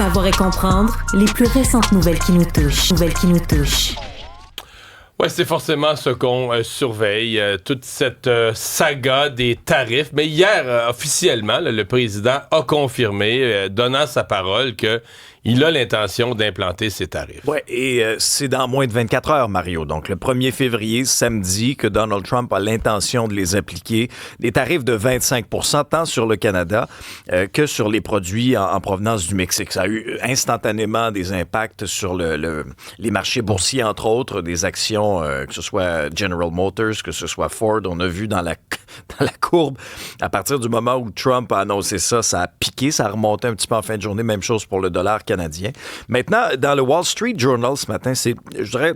Savoir et comprendre les plus récentes nouvelles qui nous touchent. Oui, c'est forcément ce qu'on surveille, toute cette saga des tarifs. Mais hier, officiellement, le président a confirmé, donnant sa parole, qu'il a l'intention d'implanter ces tarifs. Oui, et c'est dans moins de 24 heures, Mario. Donc, le 1er février, samedi, que Donald Trump a l'intention de les appliquer. Des tarifs de 25 % tant sur le Canada que sur les produits en provenance du Mexique. Ça a eu instantanément des impacts sur les marchés boursiers, entre autres, des actions, que ce soit General Motors, que ce soit Ford. On a vu dans la courbe, à partir du moment où Trump a annoncé ça, ça a piqué, ça a remonté un petit peu en fin de journée. Même chose pour le dollar canadien. Maintenant, dans le Wall Street Journal ce matin, c'est, je dirais,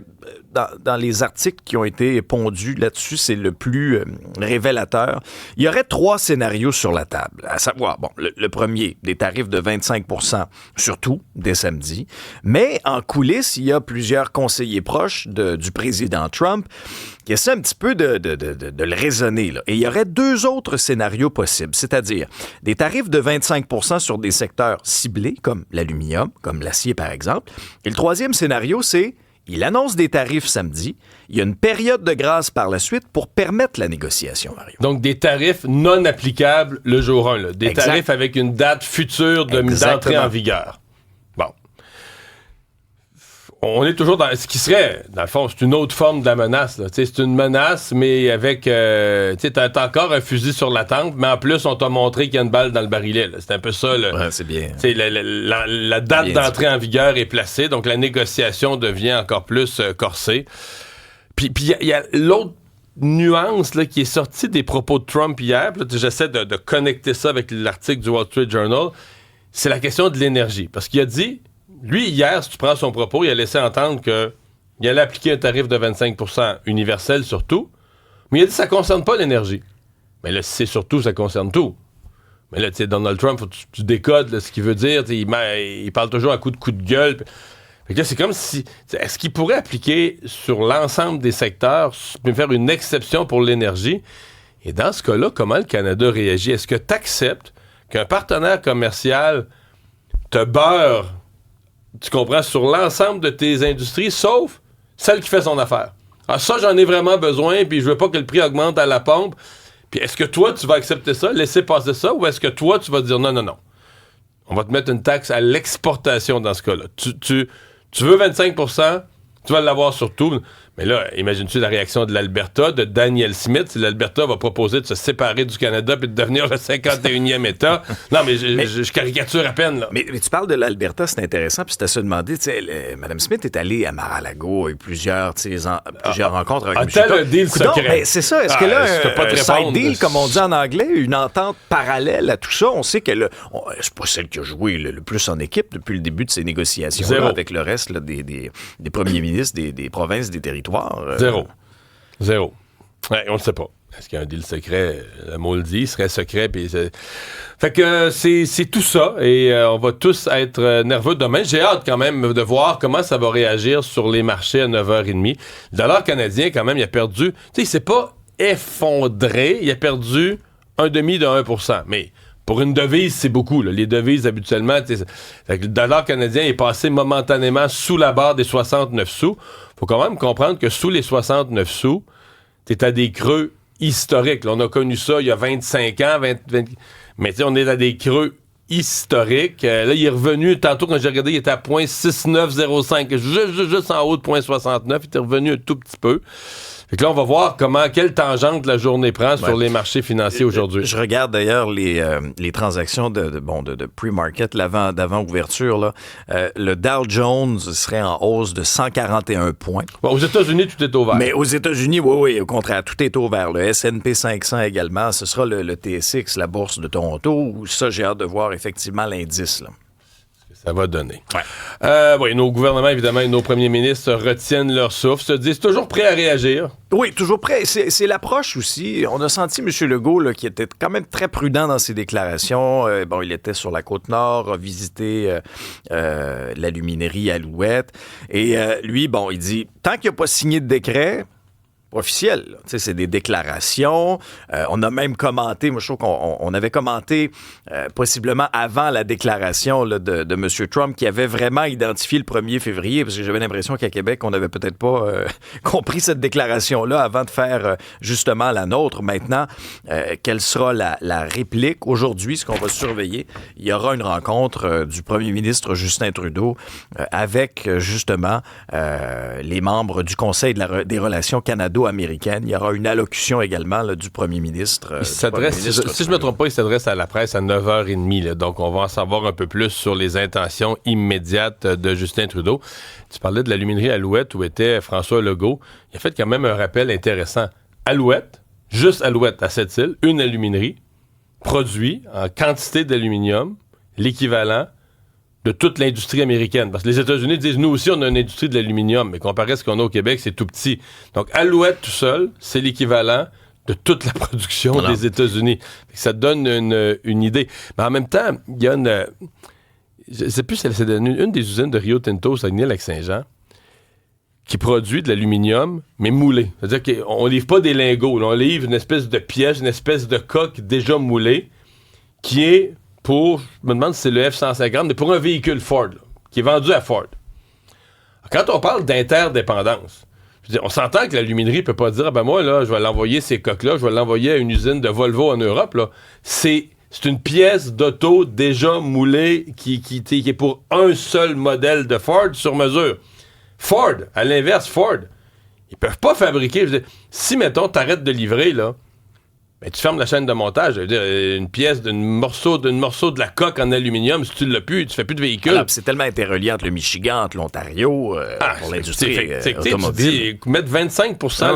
dans les articles qui ont été pondus là-dessus, c'est le plus révélateur. Il y aurait 3 scénarios sur la table. À savoir, bon, le premier, des tarifs de 25 % surtout dès samedi. Mais en coulisses, il y a plusieurs conseillers proches du président Trump qui essaient un petit peu de le raisonner, là. Et il y aurait 2 autres scénarios possibles, c'est-à-dire des tarifs de 25 % sur des secteurs ciblés, comme l'aluminium, comme l'acier par exemple. Et le troisième scénario, c'est il annonce des tarifs samedi. Il y a une période de grâce par la suite pour permettre la négociation, Mario. Donc, des tarifs non applicables le jour 1. Là. Des tarifs avec une date future d'entrée en vigueur. Bon. On est toujours dans ce qui serait, dans le fond, c'est une autre forme de la menace. Là. C'est une menace, mais avec... t'as encore un fusil sur la tempe, mais en plus, on t'a montré qu'il y a une balle dans le barillet. Là. C'est un peu ça. Ouais, c'est bien. La date d'entrée en vigueur est placée, donc la négociation devient encore plus corsée. Puis il y a l'autre nuance là, qui est sortie des propos de Trump hier. Là, j'essaie de connecter ça avec l'article du Wall Street Journal. C'est la question de l'énergie. Parce qu'il a dit... Lui, hier, si tu prends son propos, il a laissé entendre qu'il allait appliquer un tarif de 25 % universel sur tout, mais il a dit que ça ne concerne pas l'énergie. Mais là, si c'est surtout, ça concerne tout. Mais là, tu sais, Donald Trump, faut que tu décodes là, ce qu'il veut dire. Il parle toujours à coup de gueule. Fait que là, c'est comme si... Est-ce qu'il pourrait appliquer sur l'ensemble des secteurs, puis faire une exception pour l'énergie? Et dans ce cas-là, comment le Canada réagit? Est-ce que tu acceptes qu'un partenaire commercial te beurre, tu comprends, sur l'ensemble de tes industries, sauf celle qui fait son affaire? Ah, ça, j'en ai vraiment besoin, puis je veux pas que le prix augmente à la pompe. Puis est-ce que toi, tu vas accepter ça, laisser passer ça, ou est-ce que toi, tu vas dire non? On va te mettre une taxe à l'exportation dans ce cas-là. Tu veux 25 %, tu vas l'avoir sur tout. Mais là, imagines-tu la réaction de l'Alberta, de Danielle Smith, si l'Alberta va proposer de se séparer du Canada puis de devenir le 51e État. Non, mais je caricature à peine, là. Mais tu parles de l'Alberta, c'est intéressant, puis c'est à se demander, tu sais, Mme Smith est allée à Mar-a-Lago et plusieurs rencontres avec M. Tel un deal secret. Ben, c'est ça. Est-ce que là, un side deal, comme on dit en anglais, une entente parallèle à tout ça, on sait qu'elle c'est pas celle qui a joué le plus en équipe depuis le début de ces négociations avec le reste là, des premiers ministres des provinces, des territoires. Zéro. Ouais, on le sait pas. Est-ce qu'il y a un deal secret? Le mot le dit, il serait secret. Fait que c'est tout ça. Et on va tous être nerveux demain. J'ai hâte quand même de voir comment ça va réagir sur les marchés à 9h30. Le dollar canadien, quand même, il a perdu... Tu sais, il s'est pas effondré. Il a perdu 1,5 de 1%. Mais... Pour une devise, c'est beaucoup. Là. Les devises, habituellement, le dollar canadien est passé momentanément sous la barre des 69 sous. Faut quand même comprendre que sous les 69 sous, t'es à des creux historiques. Là, on a connu ça il y a 25 ans, 20... mais on est à des creux historiques. Là, il est revenu, tantôt quand j'ai regardé, il était à 0.6905, juste en haut de 0.69. Il était revenu un tout petit peu. Fait que là, on va voir quelle tangente la journée prend sur les marchés financiers aujourd'hui. Je regarde d'ailleurs les transactions de pre-market, d'avant-ouverture. Là. Le Dow Jones serait en hausse de 141 points. Bon, aux États-Unis, tout est ouvert. Mais aux États-Unis, oui, au contraire, tout est ouvert. Le S&P 500 également. Ce sera le TSX, la bourse de Toronto. Ça, j'ai hâte de voir effectivement l'indice, là. Ça va donner. Ouais. Oui, nos gouvernements, évidemment, et nos premiers ministres retiennent leur souffle, se disent toujours prêts à réagir. Oui, toujours prêt. C'est l'approche aussi. On a senti M. Legault là, qui était quand même très prudent dans ses déclarations. Il était sur la Côte-Nord, a visité l'aluminerie Alouette. Et lui, il dit, tant qu'il n'a pas signé de décret, officiel. C'est des déclarations. On a même commenté, moi je trouve qu'on avait commenté possiblement avant la déclaration là, de M. Trump qui avait vraiment identifié le 1er février, parce que j'avais l'impression qu'à Québec, on n'avait peut-être pas compris cette déclaration-là avant de faire justement la nôtre. Maintenant, quelle sera la réplique? Aujourd'hui, ce qu'on va surveiller, il y aura une rencontre du premier ministre Justin Trudeau avec justement les membres du Conseil des relations canado-américaines. Il y aura une allocution également là, du premier ministre. Si je ne me trompe pas, il s'adresse à la presse à 9h30. Là, donc, on va en savoir un peu plus sur les intentions immédiates de Justin Trudeau. Tu parlais de l'aluminerie Alouette où était François Legault. Il a fait quand même un rappel intéressant. Alouette, juste Alouette à Sept-Îles, une aluminerie, produit en quantité d'aluminium l'équivalent de toute l'industrie américaine. Parce que les États-Unis disent, nous aussi, on a une industrie de l'aluminium, mais comparé à ce qu'on a au Québec, c'est tout petit. Donc, Alouette tout seul, c'est l'équivalent de toute la production des États-Unis. Ça te donne une idée. Mais en même temps, il y a une... Je ne sais plus si c'est une des usines de Rio Tinto, Saguenay-Lac-Saint-Jean, qui produit de l'aluminium, mais moulé. C'est-à-dire qu'on ne livre pas des lingots. Là, on livre une espèce de pièce, une espèce de coque déjà moulée, qui est pour, je me demande si c'est le F-150, mais pour un véhicule Ford, là, qui est vendu à Ford. Quand on parle d'interdépendance, je veux dire, on s'entend que l'aluminerie ne peut pas dire, moi, là, je vais l'envoyer ces coques-là, je vais l'envoyer à une usine de Volvo en Europe. Là. C'est une pièce d'auto déjà moulée qui est pour un seul modèle de Ford sur mesure. Ford, à l'inverse, Ford, ils peuvent pas fabriquer. Je veux dire, si, mettons, t'arrêtes de livrer, là, ben, tu fermes la chaîne de montage. Je veux dire, une pièce d'un morceau de la coque en aluminium, si tu l'as plus, tu fais plus de véhicule. Alors, c'est tellement interrelié entre le Michigan, entre l'Ontario, pour l'industrie automobile. Mettre 25%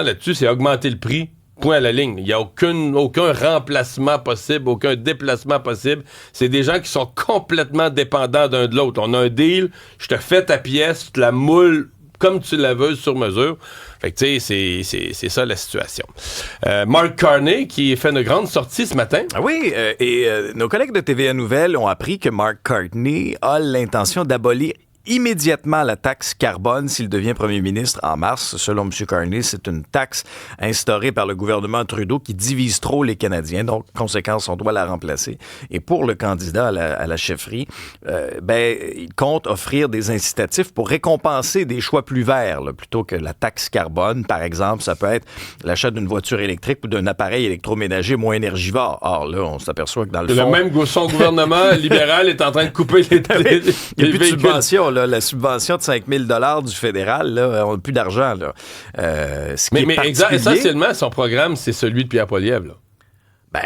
là-dessus, c'est augmenter le prix. Point à la ligne. Il n'y a aucun remplacement possible, aucun déplacement possible. C'est des gens qui sont complètement dépendants d'un de l'autre. On a un deal, je te fais ta pièce, je te la moule comme tu la veux sur mesure. Fait que tu sais, c'est ça la situation. Mark Carney qui fait une grande sortie ce matin. Ah oui, et nos collègues de TVA Nouvelles ont appris que Mark Carney a l'intention d'abolir immédiatement la taxe carbone s'il devient premier ministre en mars. Selon M. Carney, c'est une taxe instaurée par le gouvernement Trudeau qui divise trop les Canadiens. Donc, conséquence, on doit la remplacer. Et pour le candidat à la chefferie, il compte offrir des incitatifs pour récompenser des choix plus verts, là, plutôt que la taxe carbone. Par exemple, ça peut être l'achat d'une voiture électrique ou d'un appareil électroménager moins énergivore. Or, là, on s'aperçoit que dans le fond... Même son gouvernement libéral est en train de couper les il n'y a plus de subvention, là. La subvention de 5 000 $ du fédéral, là, on n'a plus d'argent. Là. Mais essentiellement, son programme, c'est celui de Pierre Poilievre. Là.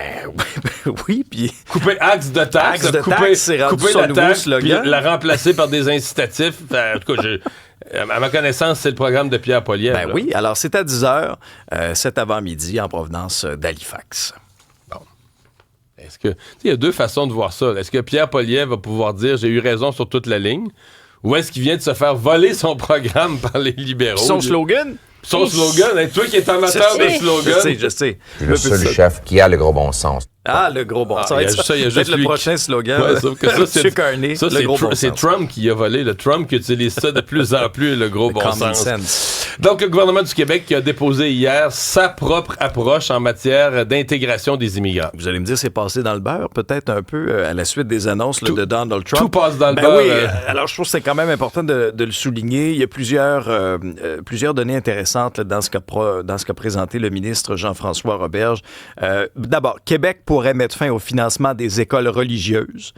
Oui, puis... Couper axe de taxe, couper la taxe, puis la remplacer par des incitatifs. En tout cas, à ma connaissance, c'est le programme de Pierre Poilievre. Oui, alors c'est à 10h cet avant-midi en provenance d'Halifax. Est-ce que il y a deux façons de voir ça. Est-ce que Pierre Poilievre va pouvoir dire « j'ai eu raison sur toute la ligne » ou est-ce qu'il vient de se faire voler son programme par les libéraux? Son slogan? Son slogan, hein, toi qui es amateur de slogan. Je sais. Le seul chef qui a le gros bon sens. Le gros bon sens. Il y a juste le prochain slogan. Ouais, sauf que ça, M. Carney, le gros bon sens. C'est Trump qui a volé. Le Trump qui utilise ça de plus en plus, le gros bon sens. Donc, le gouvernement du Québec qui a déposé hier sa propre approche en matière d'intégration des immigrants. Vous allez me dire, c'est passé dans le beurre, peut-être un peu à la suite des annonces de Donald Trump. Tout passe dans le beurre. Oui, alors je trouve que c'est quand même important de le souligner. Il y a plusieurs données intéressantes là, dans ce qu'a présenté le ministre Jean-François Roberge. D'abord, Québec pourrait mettre fin au financement des écoles religieuses.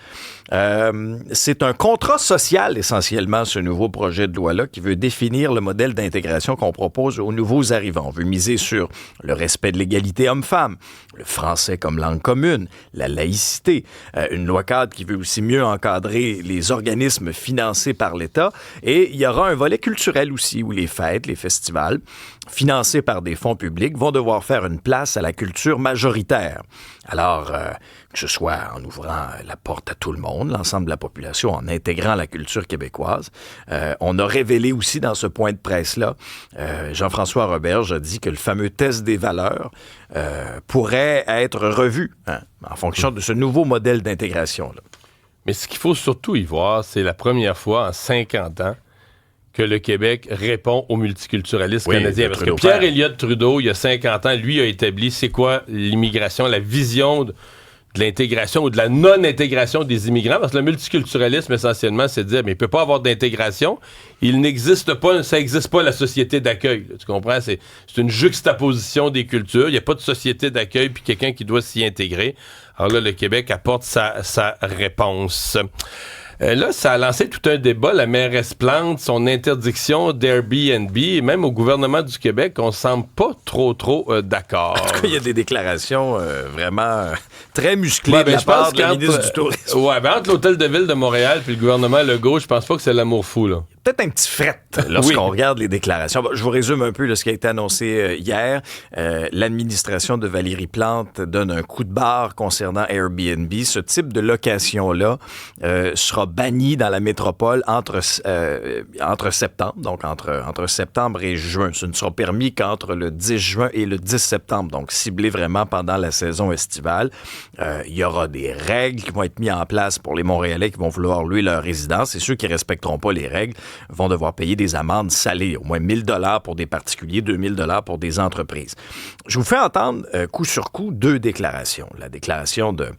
C'est un contrat social, essentiellement, ce nouveau projet de loi-là, qui veut définir le modèle d'intégration qu'on propose aux nouveaux arrivants. On veut miser sur le respect de l'égalité homme-femme, le français comme langue commune, la laïcité, une loi cadre qui veut aussi mieux encadrer les organismes financés par l'État. Et il y aura un volet culturel aussi, où les fêtes, les festivals, financés par des fonds publics, vont devoir faire une place à la culture majoritaire. Alors, que ce soit en ouvrant la porte à tout le monde, l'ensemble de la population, en intégrant la culture québécoise. On a révélé aussi dans ce point de presse-là, Jean-François Roberge a dit que le fameux test des valeurs pourrait être revu en fonction de ce nouveau modèle d'intégration-là. Mais ce qu'il faut surtout y voir, c'est la première fois en 50 ans que le Québec répond au multiculturalisme Oui, canadien. de Parce Trudeau que Pierre père. Elliott Trudeau, il y a 50 ans, lui a établi c'est quoi l'immigration, la vision de l'intégration ou de la non-intégration des immigrants. Parce que le multiculturalisme, essentiellement, c'est de dire, mais il ne peut pas avoir d'intégration. Il n'existe pas, ça n'existe pas la société d'accueil. Là, tu comprends? C'est une juxtaposition des cultures. Il n'y a pas de société d'accueil puis quelqu'un qui doit s'y intégrer. Alors là, le Québec apporte sa réponse. Là, ça a lancé tout un débat. La mairesse Plante, son interdiction d'Airbnb, et même au gouvernement du Québec, on semble pas trop d'accord. Il y a des déclarations vraiment très musclées Ouais, de la je pense part de la ministre du Tourisme. Ouais, entre l'Hôtel de Ville de Montréal puis le gouvernement Legault, je pense pas que c'est l'amour fou, là. Peut-être un petit fret lorsqu'on Oui. regarde les déclarations. Bon, je vous résume un peu là, ce qui a été annoncé hier. L'administration de Valérie Plante donne un coup de barre concernant Airbnb. Ce type de location-là sera banni dans la métropole entre septembre, donc entre septembre et juin. Ce ne sera permis qu'entre le 10 juin et le 10 septembre, donc ciblé vraiment pendant la saison estivale. Il y aura des règles qui vont être mises en place pour les Montréalais qui vont vouloir louer leur résidence et ceux qui ne respecteront pas les règles vont devoir payer des amendes salées, au moins 1 000 $ pour des particuliers, 2 000 $ pour des entreprises. Je vous fais entendre coup sur coup 2 déclarations. La déclaration de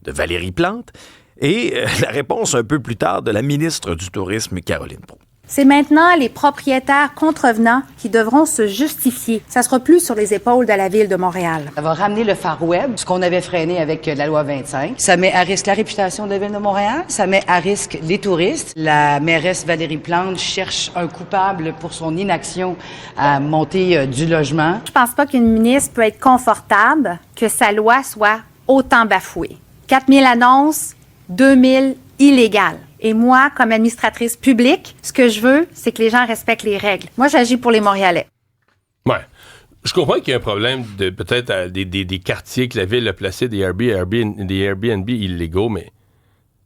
Valérie Plante et la réponse un peu plus tard de la ministre du Tourisme, Caroline Proulx. C'est maintenant les propriétaires contrevenants qui devront se justifier. Ça sera plus sur les épaules de la Ville de Montréal. Ça va ramener le Far Web, ce qu'on avait freiné avec la loi 25. Ça met à risque la réputation de la Ville de Montréal. Ça met à risque les touristes. La mairesse Valérie Plante cherche un coupable pour son inaction à monter du logement. Je pense pas qu'une ministre peut être confortable que sa loi soit autant bafouée. 4 000 annonces, 2 000 illégales. Et moi, comme administratrice publique, ce que je veux, c'est que les gens respectent les règles. Moi, j'agis pour les Montréalais. Ouais. Je comprends qu'il y a un problème de peut-être des quartiers que la ville a placés, des Airbnb illégaux, mais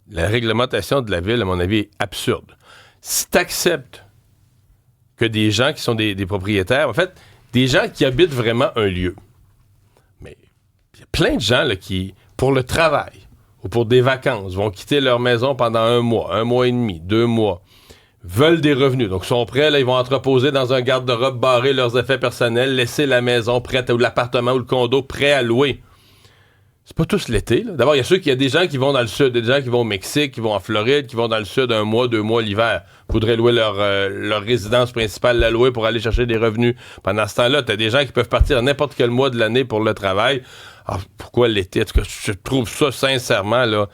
la réglementation de la ville, à mon avis, est absurde. Si tu acceptes que des gens qui sont des propriétaires, en fait, des gens qui habitent vraiment un lieu, mais il y a plein de gens là, qui, pour le travail ou pour des vacances, vont quitter leur maison pendant 1 mois et demi, 2 mois, veulent des revenus. Donc, sont prêts, là, ils vont entreposer dans un garde-robe, barrer leurs effets personnels, laisser la maison prête, ou l'appartement ou le condo prêt à louer. C'est pas tous l'été, là. D'abord, il y a ceux qui, y a des gens qui vont dans le sud, des gens qui vont au Mexique, qui vont en Floride, qui vont dans le sud 1 mois, 2 mois l'hiver. Voudraient louer leur résidence principale, la louer pour aller chercher des revenus. Pendant ce temps-là, t'as des gens qui peuvent partir à n'importe quel mois de l'année pour le travail. Alors, pourquoi l'été? En tout cas, je trouve ça, sincèrement, là,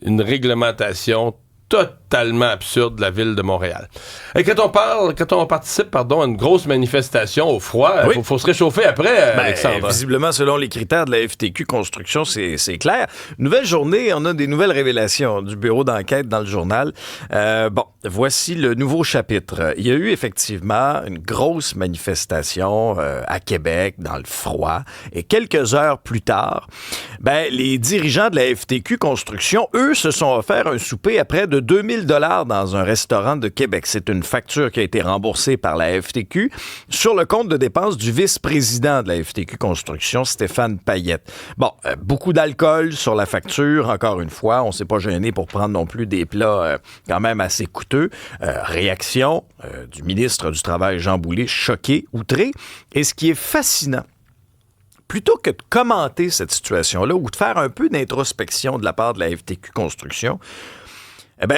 une réglementation totalement absurde de la ville de Montréal. Et quand on participe à une grosse manifestation au froid, Oui. faut se réchauffer après, Alexandre. Visiblement, selon les critères de la FTQ Construction, c'est clair. Nouvelle journée, on a des nouvelles révélations du bureau d'enquête dans le journal. Voici le nouveau chapitre. Il y a eu effectivement une grosse manifestation à Québec, dans le froid. Et quelques heures plus tard, les dirigeants de la FTQ Construction, eux, se sont offerts un souper à près de 2 000 $ dans un restaurant de Québec. C'est une facture qui a été remboursée par la FTQ sur le compte de dépenses du vice-président de la FTQ Construction, Stéphane Payette. Beaucoup d'alcool sur la facture, encore une fois. On ne s'est pas gêné pour prendre non plus des plats quand même assez coûteux. Réaction du ministre du Travail, Jean Boulet, choqué, outré. Et ce qui est fascinant, plutôt que de commenter cette situation-là ou de faire un peu d'introspection de la part de la FTQ Construction,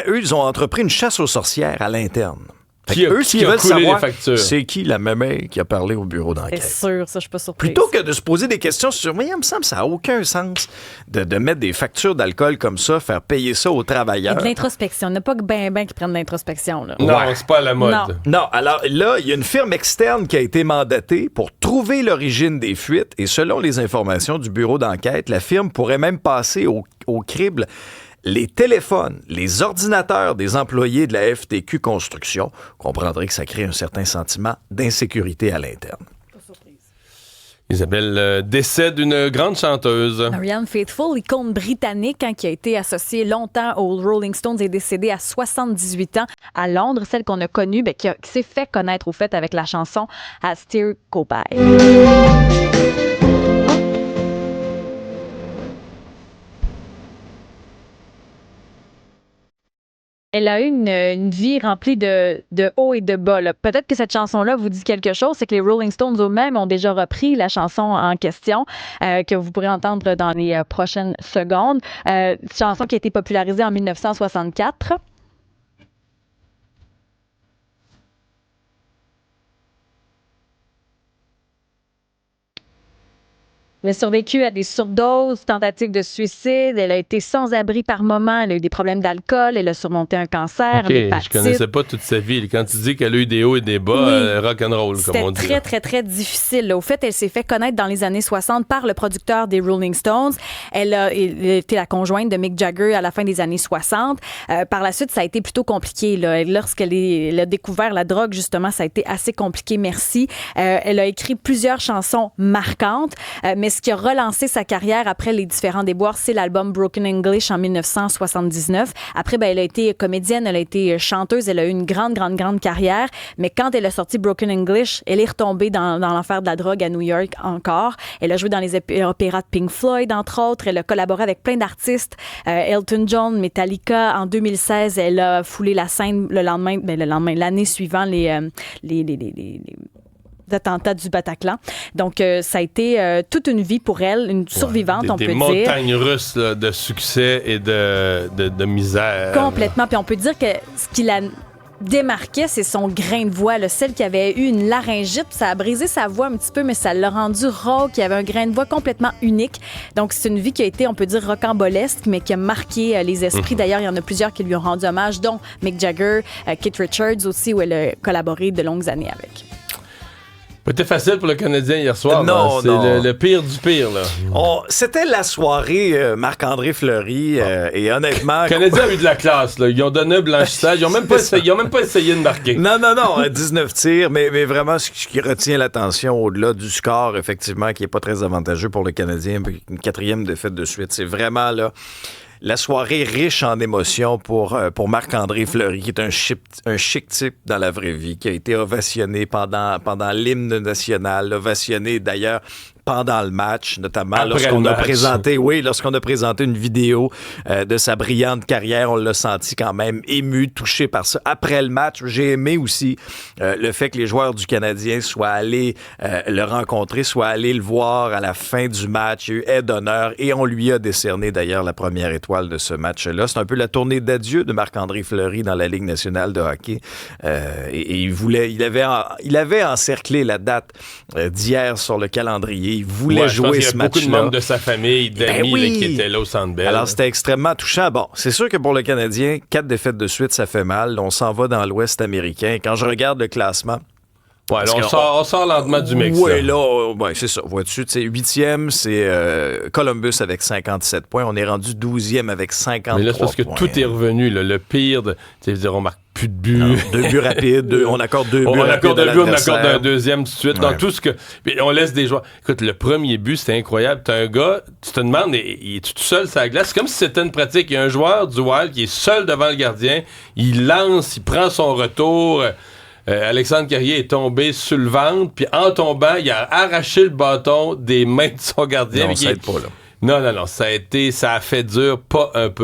eux, ils ont entrepris une chasse aux sorcières à l'interne. Qui a veulent coulé savoir, les factures? c'est qui la mémé qui a parlé au bureau d'enquête. C'est sûr, ça, je suis pas surprise. Plutôt que de se poser des questions sur... Moi, il me semble que ça n'a aucun sens de mettre des factures d'alcool comme ça, faire payer ça aux Il y travailleurs. a de l'introspection. Il n'y en a pas que ben qui prennent de l'introspection. Là. Non, c'est pas à la mode. Non. Non, alors là, il y a une firme externe qui a été mandatée pour trouver l'origine des fuites et selon les informations du bureau d'enquête, la firme pourrait même passer au crible les téléphones, les ordinateurs des employés de la FTQ Construction. Vous comprendrez que ça crée un certain sentiment d'insécurité à l'interne. Isabelle, décès d'une grande chanteuse. Marianne Faithfull, icône britannique qui a été associée longtemps aux Rolling Stones, est décédée à 78 ans à Londres. Celle qu'on a connue, qui s'est fait connaître au fait avec la chanson I Still Go By. Elle a eu une vie remplie de hauts et de bas. Là. Peut-être que cette chanson-là vous dit quelque chose, c'est que les Rolling Stones eux-mêmes ont déjà repris la chanson en question, que vous pourrez entendre dans les prochaines secondes. Chanson qui a été popularisée en 1964. Elle a survécu à des surdoses, tentatives de suicide. Elle a été sans abri par moments. Elle a eu des problèmes d'alcool. Elle a surmonté un cancer, une hépatite. Je connaissais pas toute sa vie. Quand tu dis qu'elle a eu des hauts et des bas, rock'n'roll, comme on dit. C'était très, très, très difficile. Au fait, elle s'est fait connaître dans les années 60 par le producteur des Rolling Stones. Elle a été la conjointe de Mick Jagger à la fin des années 60. Par la suite, ça a été plutôt compliqué. Là. Lorsqu'elle a découvert la drogue, justement, ça a été assez compliqué, merci. Elle a écrit plusieurs chansons marquantes, mais ce qui a relancé sa carrière après les différents déboires, c'est l'album Broken English en 1979. Après, elle a été comédienne, elle a été chanteuse, elle a eu une grande carrière. Mais quand elle a sorti Broken English, elle est retombée dans l'enfer de la drogue à New York encore. Elle a joué dans les opéras de Pink Floyd, entre autres. Elle a collaboré avec plein d'artistes. Elton John, Metallica. En 2016, elle a foulé la scène l'année suivante, les attentats du Bataclan. Donc, ça a été toute une vie pour elle, une survivante, on peut dire. Des montagnes russes là, de succès et de misère. Complètement. Puis on peut dire que ce qui la démarquait, c'est son grain de voix. Là. Celle qui avait eu une laryngite, ça a brisé sa voix un petit peu, mais ça l'a rendu rauque. Il y avait un grain de voix complètement unique. Donc, c'est une vie qui a été, on peut dire, rocambolesque, mais qui a marqué les esprits. D'ailleurs, il y en a plusieurs qui lui ont rendu hommage, dont Mick Jagger, Keith Richards aussi, où elle a collaboré de longues années avec. C'était facile pour le Canadien hier soir. Non. Le pire du pire. Là. C'était la soirée Marc-André Fleury et honnêtement... Le Canadien a eu de la classe. Là. Ils ont donné un blanchissage. Ils ont même pas essayé de marquer. Non. 19 tirs, mais vraiment ce qui retient l'attention au-delà du score, effectivement, qui n'est pas très avantageux pour le Canadien. Une 4e défaite de suite. C'est vraiment là... La soirée riche en émotions pour Marc-André Fleury, qui est un chic type dans la vraie vie, qui a été ovationné pendant l'hymne national, ovationné d'ailleurs pendant le match, notamment lorsqu'on a présenté une vidéo de sa brillante carrière, on l'a senti quand même ému, touché par ça. Après le match, j'ai aimé aussi le fait que les joueurs du Canadien soient allés le rencontrer, soient allés le voir à la fin du match. Il y a eu aide d'honneur et on lui a décerné d'ailleurs la première étoile de ce match-là. C'est un peu la tournée d'adieu de Marc-André Fleury dans la Ligue nationale de hockey. Et il avait encerclé la date d'hier sur le calendrier. Il voulait jouer ce match-là. Il y a beaucoup de membres de sa famille, d'amis qui étaient là au Centre Bell. Alors, c'était extrêmement touchant. Bon, c'est sûr que pour le Canadien, 4 défaites de suite, ça fait mal. On s'en va dans l'Ouest américain. Quand je regarde le classement... Ouais, là, on sort lentement du mix. Oui, là, c'est ça. Vois-tu, 8e, c'est Columbus avec 57 points. On est rendu 12e avec 53 points. Mais là, c'est parce que tout est revenu. Là. Le pire, on marque plus de buts. Non, 2 buts rapides. On accorde 2 buts on accorde un 2e tout de suite. Ouais. Dans tout ce que... On laisse des joueurs... Écoute, le premier but, c'était incroyable. T'as un gars, tu te demandes, il est tout seul sur la glace. C'est comme si c'était une pratique. Il y a un joueur du Wild qui est seul devant le gardien. Il lance, il prend son retour... Alexandre Carrier est tombé sur le ventre, puis en tombant, il a arraché le bâton des mains de son gardien. Non, ça aide pas, là. Non, ça a fait dur, pas un peu.